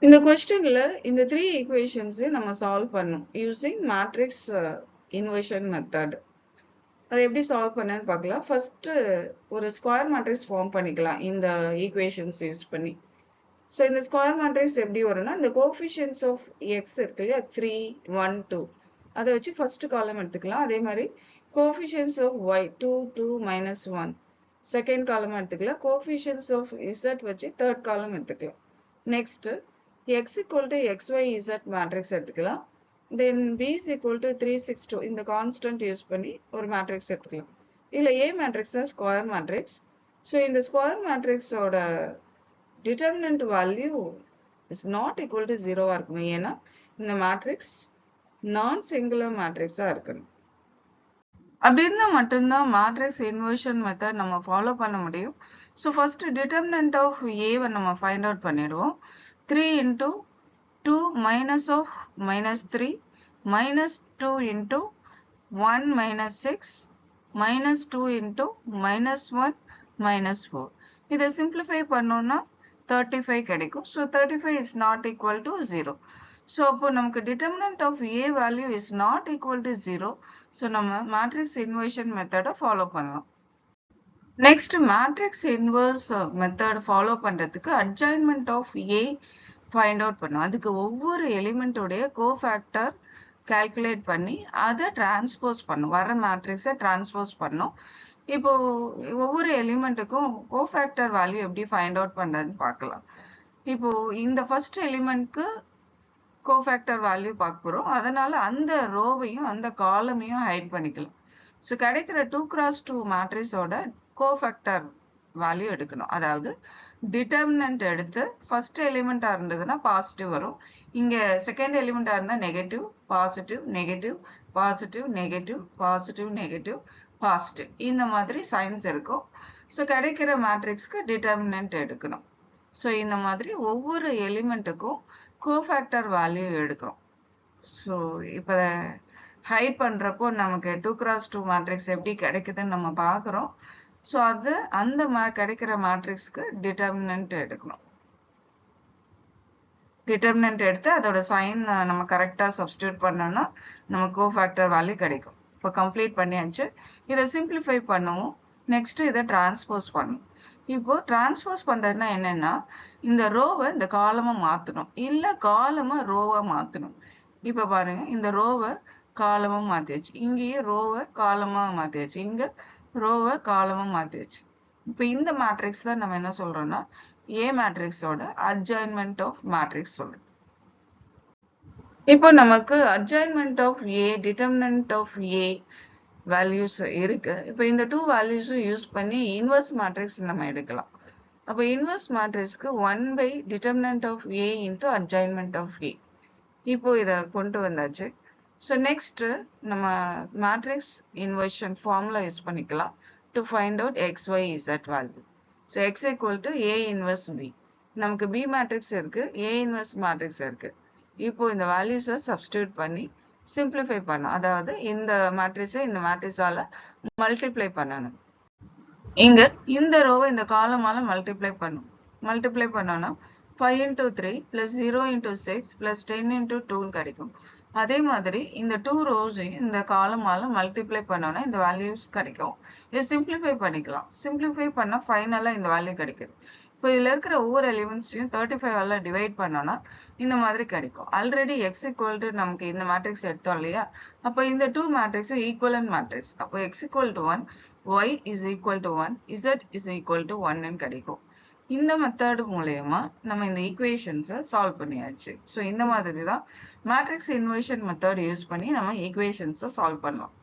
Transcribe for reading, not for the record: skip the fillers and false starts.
இந்த கொஸ்டின்ல இந்த 3 ஈக்குவேஷன்ஸ் நம்ம சால்வ் பண்ணோம் யூசிங் மேட்ரிக்ஸ் இன்வர்ஷன் மெத்தட். அதை எப்படி சால்வ் பண்ணேன்னு பார்க்கலாம். ஃபர்ஸ்ட் ஒரு ஸ்கொயர் மேட்ரிக்ஸ் ஃபார்ம் பண்ணிக்கலாம் இந்த ஈக்குவேஷன்ஸ் யூஸ் பண்ணி. ஸோ இந்த ஸ்கொயர் மேட்ரிக்ஸ் எப்படி வரும்னா, இந்த கோஎஃபிஷியன்ட்ஸ் ஆஃப் எக்ஸ் இருக்கு இல்லையா, 3 1 2, அதை வச்சு ஃபர்ஸ்ட் காலம் எடுத்துக்கலாம். அதே மாதிரி coefficients of Y 2 2 -1 second column எடுத்துக்கலாம். கோஎஃபிஷியன்ட்ஸ் ஆஃப் இசட் வச்சு தேர்ட் காலம் எடுத்துக்கலாம். Next x equal to xyz matrix எடுத்துக்கலாம். தென் b is equal to 3 6 2 இந்த கான்ஸ்டன்ட் யூஸ் பண்ணி ஒரு மேட்ரிக்ஸ் எடுத்துக்கலாம். இல்லை a மேட்ரிக்ஸ் தான் ஸ்கொயர் மேட்ரிக்ஸ். ஸோ இந்த ஸ்கொயர் மேட்ரிக்ஸோட determinant value is not equal to 0வா இருக்கணும். ஏன்னா இந்த மேட்ரிக்ஸ் நான் சிங்குலர் மேட்ரிக்ஸாக இருக்கணும். அப்படி இருந்தால் மட்டும்தான் மேட்ரிக்ஸ் இன்வர்ஷன் மெத்தட் நம்ம ஃபாலோ பண்ண முடியும். ஸோ ஃபர்ஸ்ட் டிட்டர்மினன்ட் ஆஃப் ஏவை நம்ம ஃபைண்ட் அவுட் பண்ணிடுவோம். 3 into 2 minus of minus 3 minus 2 into 1 minus 6 minus 2 into minus 1 minus 4. இதை simplify பண்ணோம்னா 35 கிடைக்கும். So 35 is not equal to 0. So அப்போ நமக்கு determinant of A value is not equal to 0. So நம்ம matrix inversion method follow பண்ணலாம். Next matrix inverse method follow பண்றதுக்கு adjointment of A find out பண்ணும். அதுக்கு ஒவ்வொரு எலிமெண்ட் உடைய கோஃபேக்டர் கால்குலேட் பண்ணி அதை டிரான்ஸ்போஸ் பண்ணும். வர மேட்ரிக்ஸை டிரான்ஸ்போஸ் பண்ணும். இப்போ ஒவ்வொரு எலிமெண்ட்டுக்கும் கோஃபேக்டர் வேல்யூ எப்படி ஃபைண்ட் அவுட் பண்ணுறதுன்னு பார்க்கலாம். இப்போ இந்த ஃபர்ஸ்ட் எலிமெண்ட்க்கு கோஃபேக்டர் வேல்யூ பார்க்க போகிறோம். அதனால அந்த ரோவையும் அந்த காலமையும் ஹைட் பண்ணிக்கலாம். ஸோ கிடைக்கிற 2x2 மேட்ரிக்ஸோட கோஃபேக்டர் வேல்யூ எடுக்கணும். அதாவது டிட்டர்மினன்ட் எடுத்து ஃபர்ஸ்ட் எலிமெண்டா இருந்ததுன்னா பாசிட்டிவ் வரும். இங்க செகண்ட் எலிமெண்டா இருந்தா negative positive negative positive negative positive negative positive இந்த மாதிரி சைன்ஸ் இருக்கும். ஸோ கிடைக்கிற மேட்ரிக்ஸ்க்கு டிட்டர்மினன்ட் எடுக்கணும். ஸோ இந்த மாதிரி ஒவ்வொரு எலிமெண்ட்டுக்கும் கோஃபேக்டர் வேல்யூ எடுக்கிறோம். ஸோ இப்போ ஹைட் பண்றப்போ நமக்கு 2x2 மேட்ரிக்ஸ் எப்படி கிடைக்குதுன்னு நம்ம பார்க்குறோம். ஸோ அது அந்த கிடைக்கிற மேட்ரிக்ஸ்க்கு டிட்டர்மினன்ட் எடுக்கணும். டிட்டர்மினன்ட் எடுத்து அதோட சைன் நம்ம கரெக்டாக சப்ஸ்டியூட் பண்ணோம்னா நமக்கு கோஃபேக்டர் வேல்யூ கிடைக்கும். இப்போ கம்ப்ளீட் பண்ணியாச்சு. இதை சிம்பிளிஃபை பண்ணுவோம். நெக்ஸ்ட் இதை டிரான்ஸ்போஸ் பண்ணும். இப்போ டிரான்ஸ்போஸ் பண்ணுறதுனா என்னன்னா, இந்த ரோவை இந்த காலமாக மாற்றணும், இல்லை காலமாக ரோவை மாற்றணும். இப்போ பாருங்க, இந்த ரோவை காலமாக மாற்றியாச்சு, இங்கேயே ரோவை காலமாக மாற்றியாச்சு, இங்கே ரோவை காலமாக மாற்றியாச்சு. இப்போ இந்த மேட்ரிக்ஸ் தான் நம்ம என்ன சொல்றோம்னா ஏ மேட்ரிக்ஸோட அட்ஜாயின்மெண்ட் ஆஃப் மேட்ரிக்ஸ் சொல்றோம். இப்போ நமக்கு adjoint of A, determinant of A values இருக்கு. இப்போ இந்த 2 வேல்யூஸும் யூஸ் பண்ணி இன்வர்ஸ் மேட்ரிக்ஸ் நம்ம எடுக்கலாம். அப்போ இன்வர்ஸ் மேட்ரிக்ஸ்க்கு 1 determinant of A into adjoint of A. இப்போ இதை கொண்டு வந்தாச்சு. ஸோ நெக்ஸ்ட் நம்ம மேட்ரிக்ஸ் இன்வர்ஷன் ஃபார்முலா யூஸ் பண்ணிக்கலாம் to find out x y z value. So x equal to A inverse B. நமக்கு பி மேட்ரிக்ஸ் இருக்கு, ஏ இன்வர்ஸ் மேட்ரிக்ஸ் இருக்கு. இப்போ இந்த வேல்யூஸை சப்ஸ்டியூட் பண்ணி சிம்பிளிஃபை பண்ணணும். அதாவது இந்த மேட்ரிக்ஸை இந்த மேட்ரிக்ஸால மல்டிப்ளை பண்ணணும். இங்க இந்த ரோவை இந்த காலமால மல்டிப்ளை பண்ணும். மல்டிப்ளை பண்ணோம்னா 5 into 3 plus 0 into 6 plus 10 into 2 கிடைக்கும். அதே மாதிரி இந்த 2 ரோஸையும் இந்த காலமால மல்டிப்ளை பண்ணோம்னா இந்த வேல்யூஸ் கிடைக்கும். இதை சிம்பிளிஃபை பண்ணிக்கலாம். சிம்பிளிஃபை பண்ணால் ஃபைனலாக இந்த வேல்யூ கிடைக்குது. இப்போ இதில் இருக்கிற ஒவ்வொரு எலிமெண்ட்ஸையும் 35ஆல் டிவைட் பண்ணோம்னா இந்த மாதிரி கிடைக்கும். ஆல்ரெடி எக்ஸ் ஈக்குவல் டு நமக்கு இந்த மேட்ரிக்ஸ் எடுத்தோம் இல்லையா, அப்போ இந்த 2 மேட்ரிக்ஸும் ஈக்குவலன்ட் மேட்ரிக்ஸ். அப்போ x equal to 1, y is equal to 1, z is equal to 1ன்னு கிடைக்கும். இந்த மெத்தட் மூலமா நம்ம இந்த ஈக்குவேஷன்ஸை சால்வ் பண்ணியாச்சு. ஸோ இந்த மாதிரி தான் மேட்ரிக்ஸ் இன்வர்ஷன் மெத்தட் யூஸ் பண்ணி நம்ம ஈக்குவேஷன்ஸை சால்வ் பண்ணலாம்.